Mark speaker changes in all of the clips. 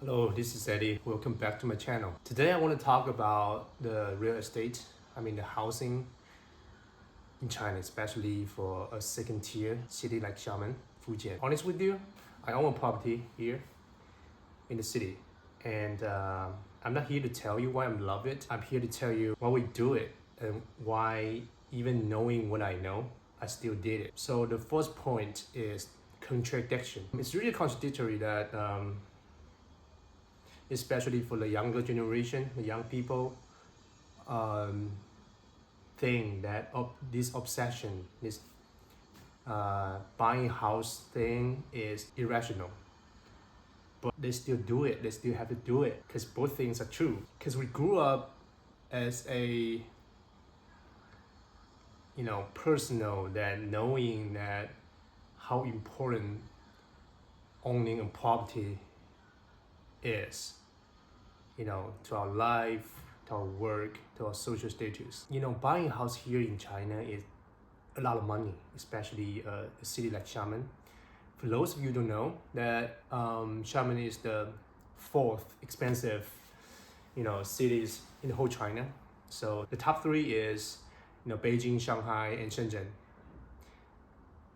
Speaker 1: Hello, this is Eddie. Welcome back to my channel. Today I want to talk about the real estate, the housing in China, especially for a second tier city like Xiamen, Fujian. Honest with you, I own a property here in the city, and I'm not here to tell you why I love it. I'm here to tell you why we do it and why, even knowing what I know, I still did it. So the first point is contradiction. It's really contradictory that especially for the younger generation, the young people, um, think that this obsession, this buying house thing is irrational. But they still do it. They still have to do it because both things are true. Because we grew up as a personal that knowing that how important owning a property is, to our life, to our work, to our social status. Buying a house here in China is a lot of money, especially a city like Xiamen. For those of you who don't know, that Xiamen is the fourth expensive, cities in the whole China. So the top three is, Beijing, Shanghai, and Shenzhen.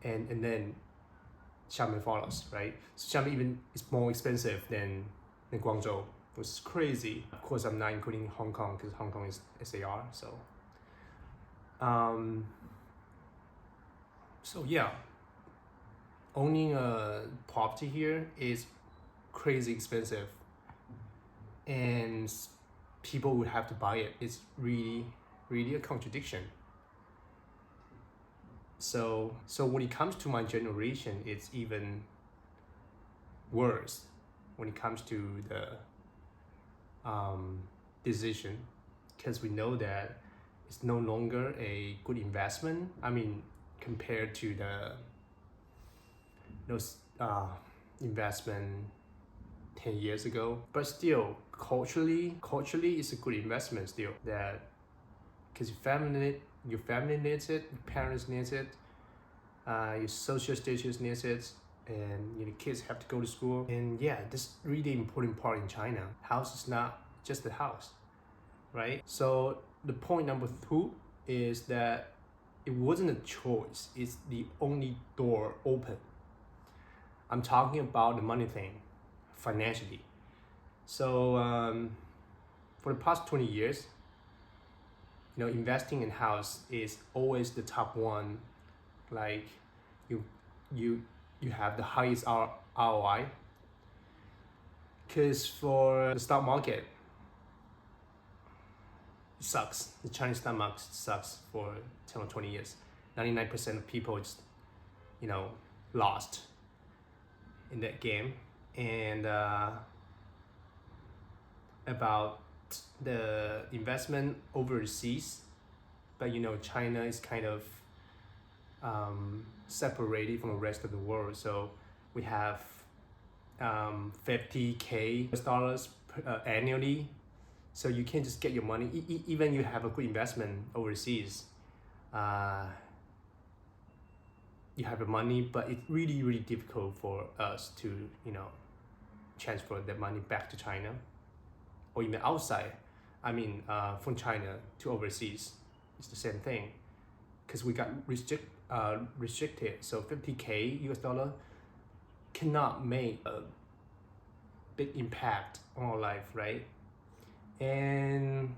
Speaker 1: And then Xiamen follows, right? So Xiamen even is more expensive than Guangzhou, which is crazy. Of course, I'm not including Hong Kong because Hong Kong is SAR. So yeah, owning a property here is crazy expensive, and people would have to buy it. It's really, really a contradiction. So when it comes to my generation, it's even worse when it comes to the decision, because we know that it's no longer a good investment. Compared to those investment 10 years ago, but still culturally it's a good investment still, that because your family needs it, your parents needs it, your social status needs it, and your kids have to go to school. And yeah, this really important part in China. House is not just a house, right? So the point number two is that it wasn't a choice, it's the only door open. I'm talking about the money thing, financially. So for the past 20 years, investing in house is always the top one. Like you have the highest ROI, because for the stock market, it sucks. The Chinese stock market sucks for 10 or 20 years. 99% of people just lost in that game. And about the investment overseas, but China is kind of separated from the rest of the world. So we have 50K dollars annually. So you can't just get your money, even you have a good investment overseas. You have the money, but it's really, really difficult for us to, transfer that money back to China, or even outside. From China to overseas, it's the same thing, because we got restricted. So 50K US dollar cannot make a big impact on our life, right? And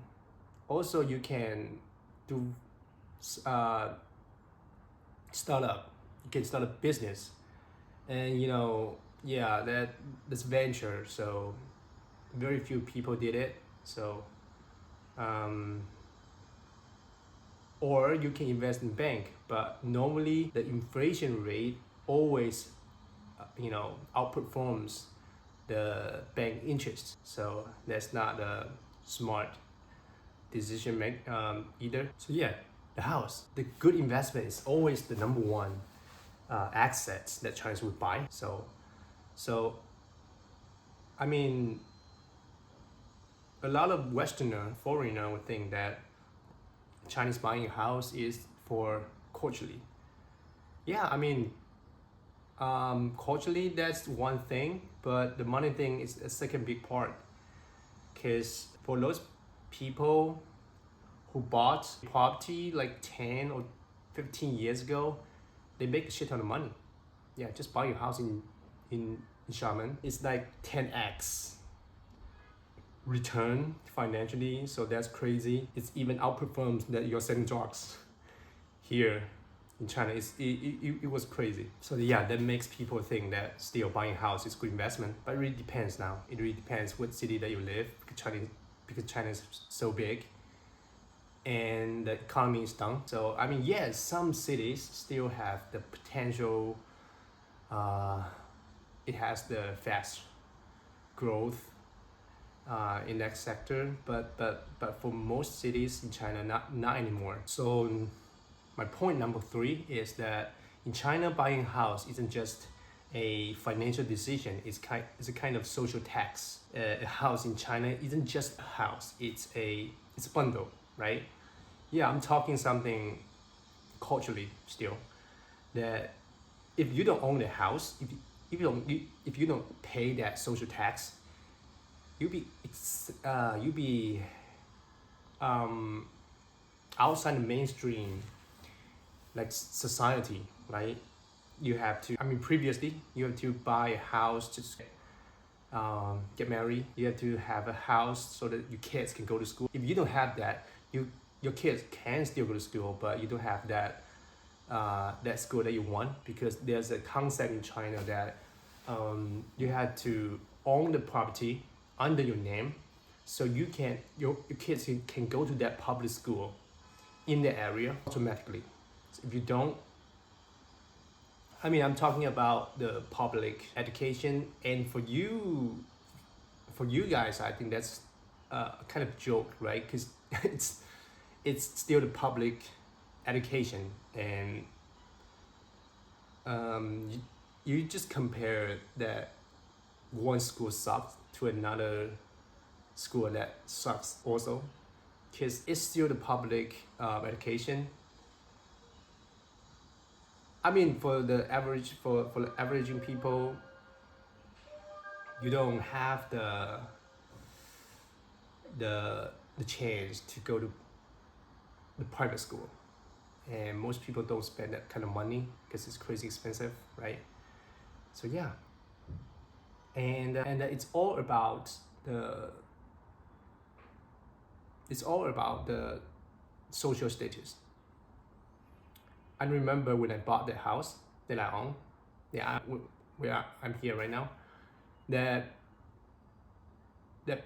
Speaker 1: also you can do startup. You can start a business, and that's venture. So very few people did it. So or you can invest in bank, but normally the inflation rate always outperforms the bank interest. So that's not a smart decision make either. So yeah, the house, the good investment is always the number one assets that Chinese would buy. So a lot of Westerner foreigner would think that Chinese buying a house is for culturally. Yeah, Culturally, that's one thing, but the money thing is a second big part. Because for those people who bought property like 10 or 15 years ago, they make a shit ton of money. Yeah, just buy your house in Xiamen. It's like 10x return financially, so that's crazy. It's even outperforms that you're selling drugs here in China. It was crazy. So yeah, that makes people think that still buying a house is good investment, but it really depends now. It really depends what city that you live, because China is so big and the economy is down. So I mean, yes, some cities still have the potential. It has the fast growth in that sector, but for most cities in China, not anymore. So my point number 3 is that in China, buying a house isn't just a financial decision. It's a kind of social tax. A house in China isn't just a house. It's a bundle, right? Yeah, I'm talking something culturally still, that if you don't own a house, if you don't pay that social tax, you'll be outside the mainstream like society, right? You have to. I mean, previously you have to buy a house to get married. You have to have a house so that your kids can go to school. If you don't have that, your kids can still go to school, but you don't have that school that you want, because there's a concept in China that you have to own the property under your name, so your kids can go to that public school in the area automatically. So if you don't, I mean, I'm talking about the public education, and for you guys, I think that's a kind of joke, right? Because it's still the public education, and you just compare that one school sucks to another school that sucks also, because it's still the public education. I mean, for the averaging people, you don't have the chance to go to the private school, and most people don't spend that kind of money because it's crazy expensive, right? So yeah, and it's all about the social status. I remember when I bought the house that I own, where I'm here right now, that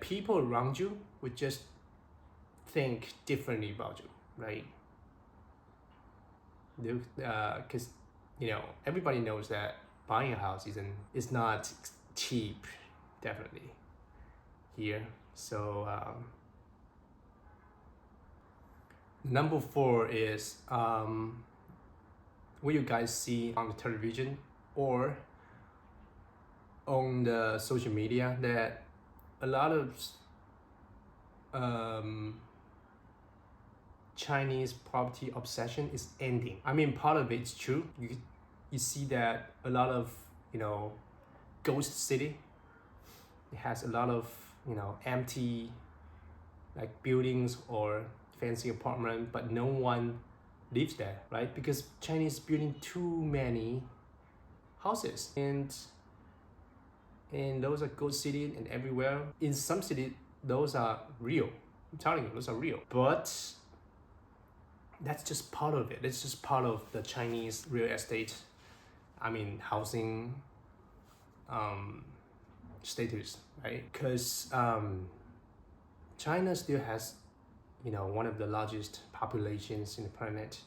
Speaker 1: people around you would just think differently about you, right? Because everybody knows that buying a house is not cheap, definitely here. So number 4 is what you guys see on the television or on the social media, that a lot of Chinese property obsession is ending. I mean, part of it's true. You see that a lot of ghost city. It has a lot of empty like buildings or fancy apartment, but no one lives there, right? Because Chinese building too many houses, and those are ghost city and everywhere. In some cities, those are real. I'm telling you, those are real. But that's just part of it. It's just part of the Chinese real estate. I mean, housing status, right? Because China still has one of the largest populations in the planet,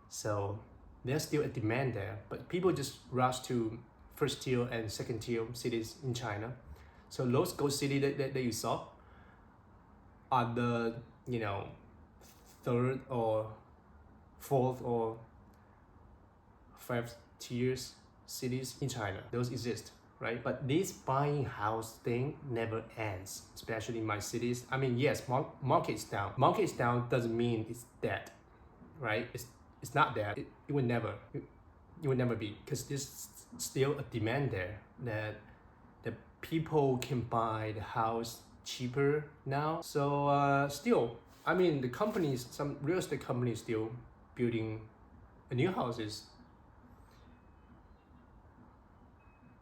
Speaker 1: so there's still a demand there, but people just rush to first tier and second tier cities in China. So those ghost cities that you saw are the third or fourth or fifth tiers cities in China. Those exist, right? But this buying house thing never ends, especially in my cities. I mean, yes, market's down. Market's down doesn't mean it's dead, right? It's not dead. It will never. it will never be, because there's still a demand there that people can buy the house cheaper now. So still, I mean, the companies, some real estate companies still building new houses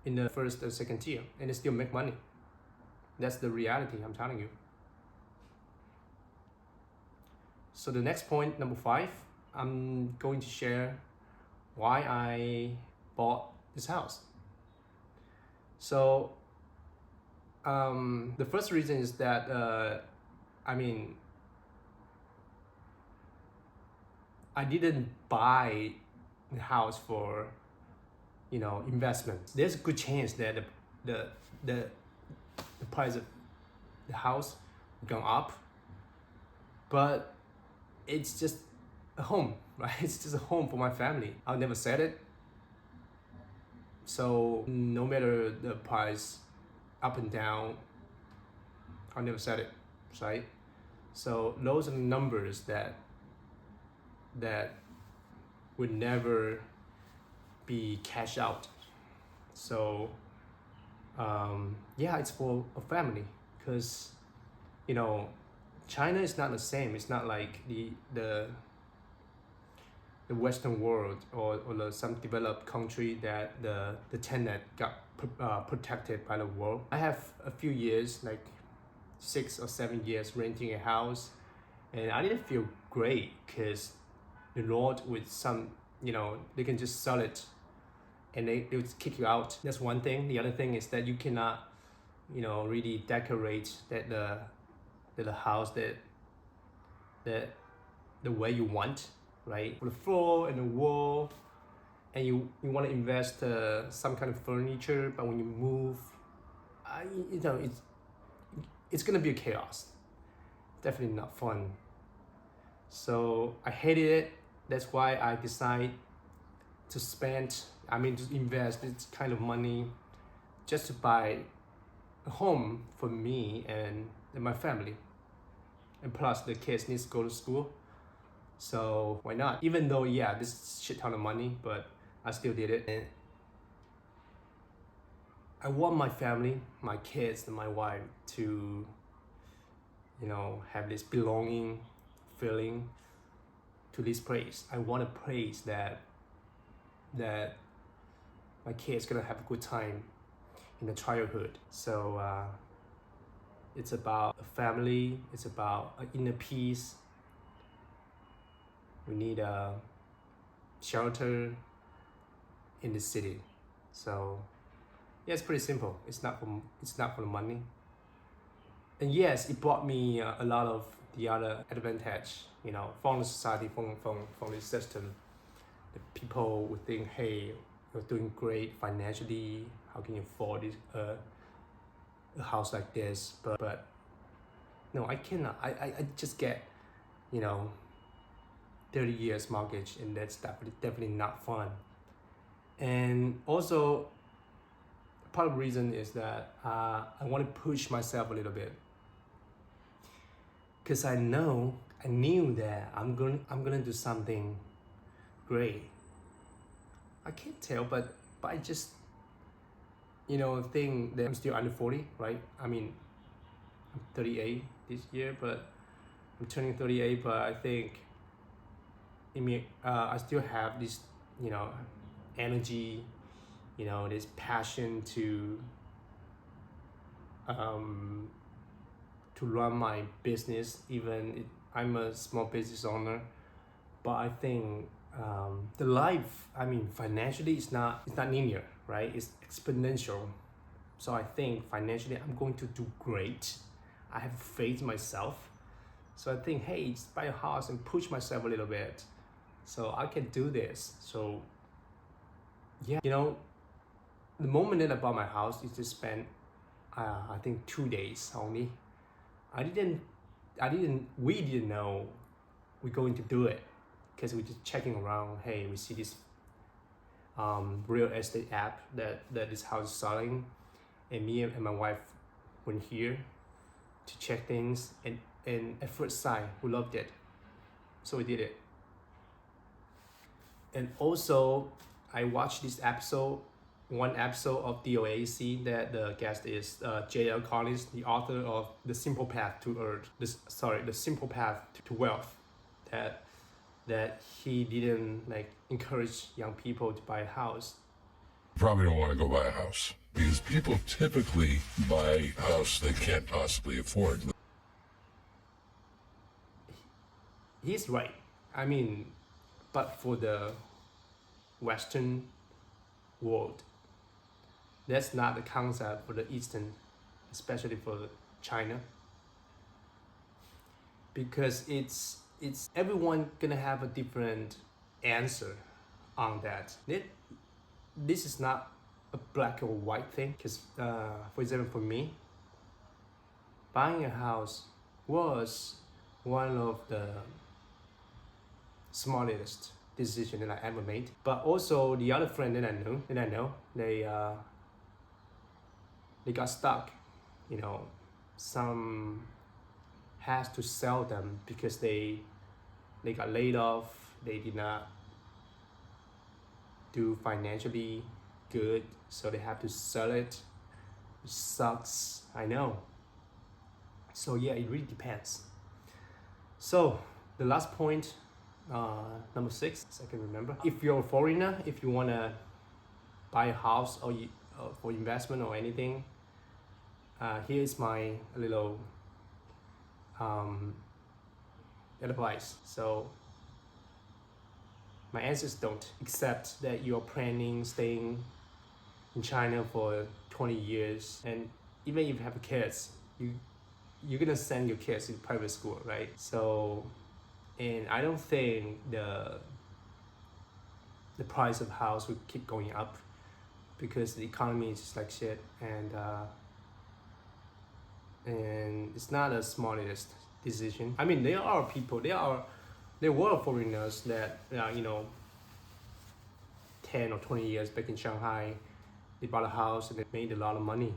Speaker 1: in the first or second tier, and they still make money. That's the reality, I'm telling you. So the next point, number 5, I'm going to share why I bought this house. So the first reason is that I mean, I didn't buy the house for, you know, investment. There's a good chance that the price of the house will go up, but it's just a home, right? It's just a home for my family. I'll never sell it. So no matter the price up and down, I'll never sell it, right? So those are the numbers that would never be cash out. So yeah, it's for a family, because, you know, China is not the same. It's not like the Western world or some developed country that the tenant got protected by the world. I have a few years, like 6 or 7 years renting a house, and I didn't feel great, because the Lord with some, you know, they can just sell it and they would kick you out. That's one thing. The other thing is that you cannot, you know, really decorate the house that the way you want, right? For the floor and the wall, and you want to invest some kind of furniture, but when you move, you know, it's gonna be a chaos. Definitely not fun. So I hated it. That's why I decided to to invest this kind of money just to buy a home for me and my family. And plus the kids need to go to school. So why not? Even though, yeah, this is a shit ton of money, but I still did it. And I want my family, my kids and my wife to, you know, have this belonging feeling to this place. I want a place that my kids gonna have a good time in the childhood. So it's about a family, it's about an inner peace. We need a shelter in the city. So yeah, it's pretty simple. It's not for the money. And yes, it brought me a lot of the other advantage, you know, from the society, from the system. The people would think, hey, you're doing great financially. How can you afford this, a house like this? But no, I cannot. I just get, you know, 30 years mortgage, and that's definitely not fun. And also, part of the reason is that I want to push myself a little bit, because I knew that I'm gonna do something great. I can't tell, but I just, you know, think that I'm still under 40, right? I mean, I'm 38 this year, but I'm turning 38, but I think I still have this, you know, energy, you know, this passion to run my business. Even I'm a small business owner, but I think the life, I mean, financially, it's not linear, right? It's exponential. So I think financially, I'm going to do great. I have faith in myself. So I think, hey, just buy a house and push myself a little bit, so I can do this. So yeah, you know, the moment that I bought my house, it just spent I think 2 days only. We didn't know we're going to do it, because we're just checking around. Hey, we see this real estate app that this house is selling, and me and my wife went here to check things, and at first sight we loved it, so we did it. And also, I watched this episode, one episode of DOAC that the guest is J.L. Collins, the author of The Simple Path to Earth. The Simple Path to Wealth. That he didn't like encourage young people to buy a house.
Speaker 2: Probably don't want to go buy a house because people typically buy a house they can't possibly afford.
Speaker 1: He's right. I mean, but for the Western world, that's not the concept for the Eastern, especially for China, because it's everyone gonna have a different answer on that. This is not a black or white thing, because for example, for me, buying a house was one of the smartest decision that I ever made. But also the other friend that I know, they got stuck. You know, some has to sell them because they got laid off. They did not do financially good, so they have to sell it. It sucks, I know. So yeah, it really depends. So the last point, number 6, I can remember. If you're a foreigner, if you wanna buy a house or for investment or anything, here's my little advice. So my answers don't, except that you're planning staying in China for 20 years, and even if you have kids, you're gonna send your kids to private school, right? So, and I don't think the price of house will keep going up because the economy is just like shit, and it's not the smartest decision. I mean, there were foreigners that 10 or 20 years back in Shanghai, they bought a house and they made a lot of money.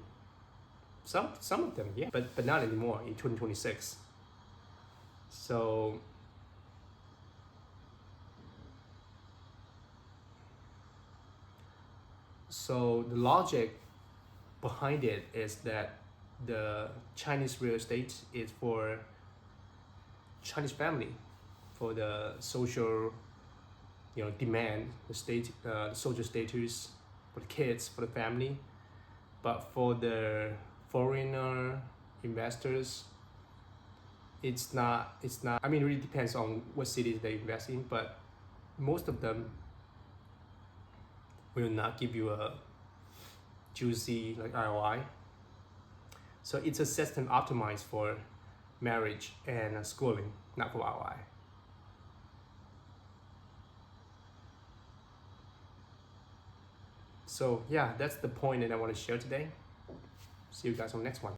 Speaker 1: Some of them, yeah, but not anymore in 2026. So the logic behind it is that the Chinese real estate is for Chinese family, for the social, demand, the social status, for the kids, for the family. But for the foreigner investors, it's not. I mean, it really depends on what cities they invest in, but most of them will not give you a juicy like ROI. So it's a system optimized for marriage and schooling, not for ROI. So yeah, that's the point that I want to share today. See you guys on the next one.